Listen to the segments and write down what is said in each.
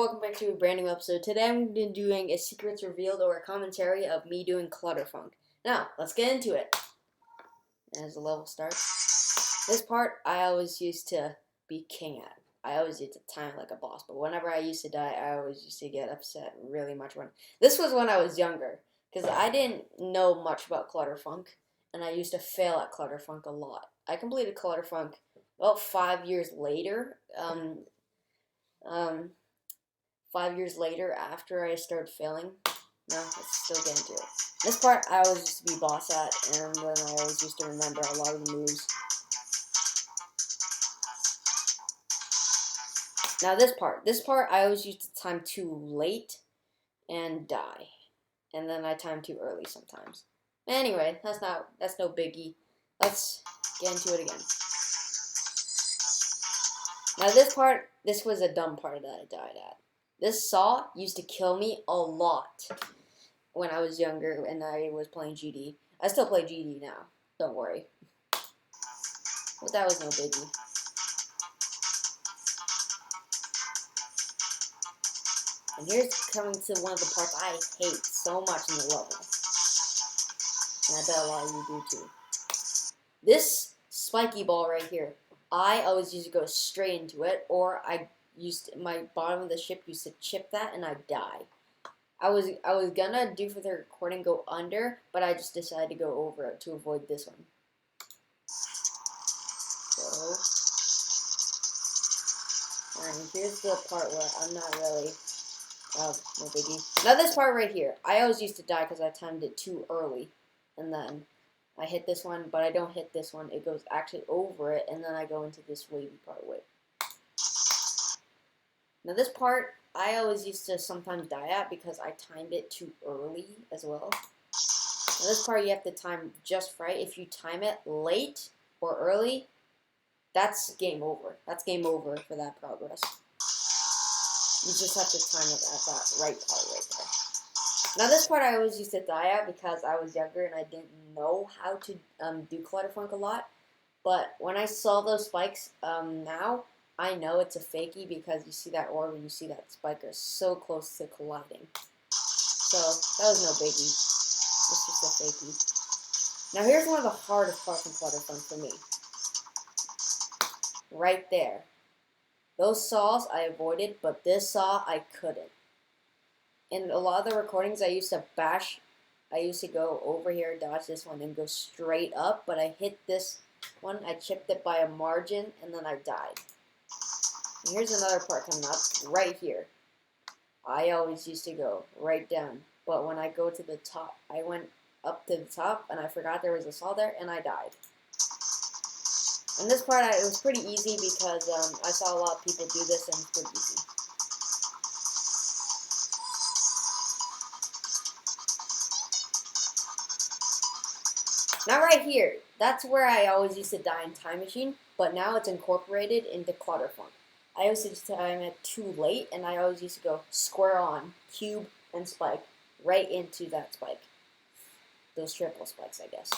welcome back to a brand new episode. Today I'm doing a secrets revealed or a commentary of me doing clutterfunk. Now, let's get into it. As the level starts. This part I always used to be king at. I always used to time like a boss, but whenever I used to die, I always used to get upset really much. This was when I was younger, because I didn't know much about clutterfunk, and I used to fail at clutterfunk a lot. I completed clutterfunk about 5 years later. 5 years later, after I started failing. No, let's still get into it. This part I always used to be boss at, and then I always used to remember a lot of the moves. Now this part I always used to time too late and die, and then I time too early sometimes. Anyway, that's no biggie. Let's get into it again. Now this was a dumb part that I died at. This saw used to kill me a lot when I was younger and I was playing GD. I still play GD now, don't worry. But that was no biggie. And here's coming to one of the parts I hate so much in the level. And I bet a lot of you do too. This spiky ball right here, I always used to go straight into it, or my bottom of the ship used to chip that and I'd die. I was gonna do for the recording go under, but I just decided to go over it to avoid this one. So, and here's the part where I'm not really, no biggie. Now this part right here, I always used to die because I timed it too early, and then I hit this one, but I don't hit this one. It goes actually over it, and then I go into this wavy part. Now this part, I always used to sometimes die at because I timed it too early as well. Now this part you have to time just right. If you time it late or early, that's game over. That's game over for that progress. You just have to time it at that right part right there. Now this part I always used to die at because I was younger and I didn't know how to do clutterfunk a lot. But when I saw those spikes now, I know it's a fakie because you see that orb and you see that spike are so close to colliding. So that was no biggie. It's just a fakie. Now here's one of the hardest parts in clutterfunk for me. Right there. Those saws I avoided, but this saw I couldn't. In a lot of the recordings I used to bash, I used to go over here, dodge this one, and go straight up, but I hit this one, I chipped it by a margin, and then I died. And here's another part coming up, right here. I always used to go right down, but when I go to the top, I went up to the top, and I forgot there was a saw there, and I died. And this part, it was pretty easy because I saw a lot of people do this, and it's pretty easy. Now right here, that's where I always used to die in Time Machine, but now it's incorporated into clutterfunk. I always used to time it too late, and I always used to go square on, cube, and spike, right into that spike. Those triple spikes, I guess.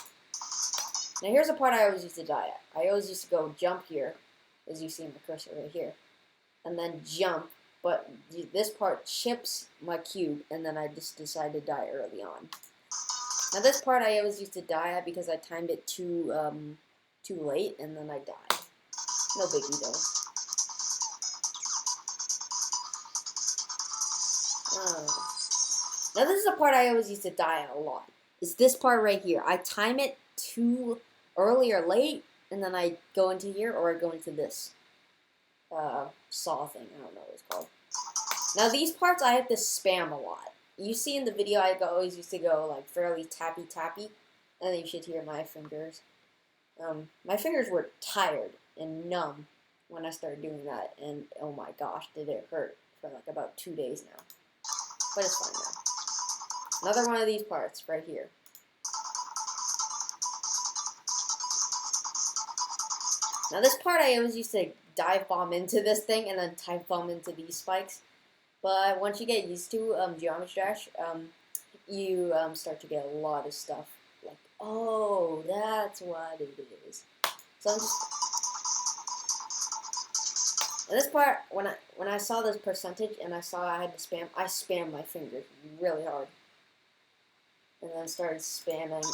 Now here's the part I always used to die at. I always used to go jump here, as you see in the cursor right here, and then jump, but this part chips my cube, and then I just decided to die early on. Now this part I always used to die at because I timed it too late, and then I died. No biggie though. Now this is the part I always used to die at a lot. It's this part right here. I time it too early or late, and then I go into here, or I go into this saw thing. I don't know what it's called. Now these parts I have to spam a lot. You see in the video I always used to go like fairly tappy, and then you should hear my fingers. My fingers were tired and numb when I started doing that, and oh my gosh, did it hurt for like about 2 days now. But it's fine now. Another one of these parts right here. Now this part I always used to dive bomb into this thing and then dive bomb into these spikes. But once you get used to Geometry Dash, you start to get a lot of stuff. Like, oh, that's what it is. So I'm just And this part, when I saw this percentage and I saw I had to spam, I spammed my fingers really hard. And then started spamming.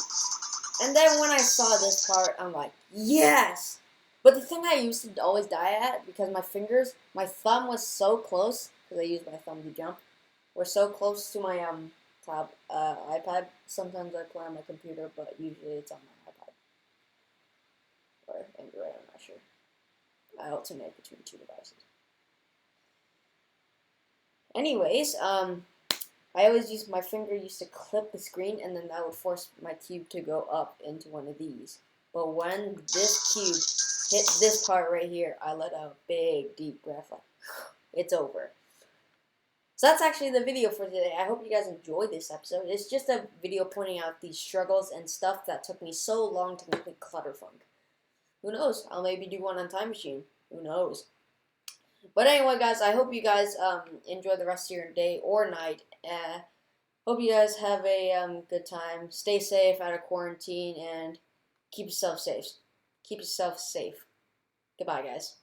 And then when I saw this part, I'm like, yes! But the thing I used to always die at, because my thumb was so close, because I used my thumb to jump, were so close to my iPad. Sometimes I play on my computer, but usually it's on my iPad. Or Android, I'm not sure. I alternate between two devices. Anyways, I always used my finger used to clip the screen, and then that would force my cube to go up into one of these. But when this cube hit this part right here, I let out a big, deep breath, like, it's over. So that's actually the video for today. I hope you guys enjoyed this episode. It's just a video pointing out these struggles and stuff that took me so long to complete Clutterfunk. Who knows? I'll maybe do one on Time Machine. Who knows? But anyway, guys, I hope you guys enjoy the rest of your day or night. Hope you guys have a good time. Stay safe out of quarantine and keep yourself safe. Keep yourself safe. Goodbye, guys.